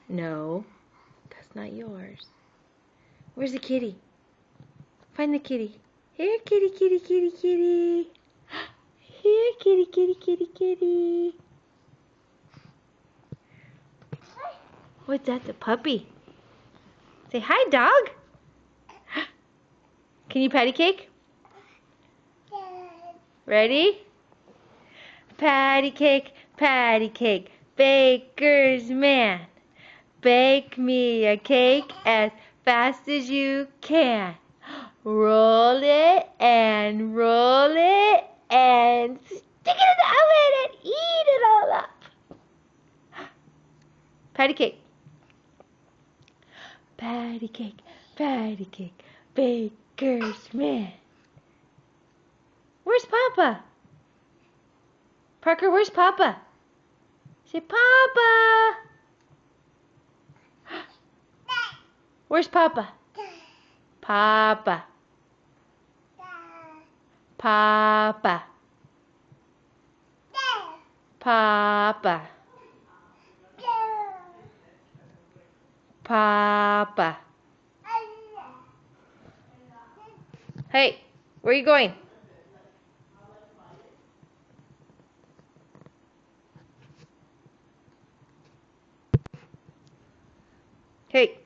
No, that's not yours. Where's the kitty? Find the kitty. Here, kitty, kitty, kitty, kitty. Here, kitty, kitty, kitty, kitty. What's that? The puppy. Say hi, dog. Can you patty cake? Ready? Patty cake, baker's man. Bake me a cake as fast as you can. Roll it and stick it in the oven and eat it all up. Patty cake, baker's man. Where's Papa? Parker, where's Papa? Say, Papa. Where's Papa? Papa. Papa. Papa. Papa. Hey, where are you going? Hey.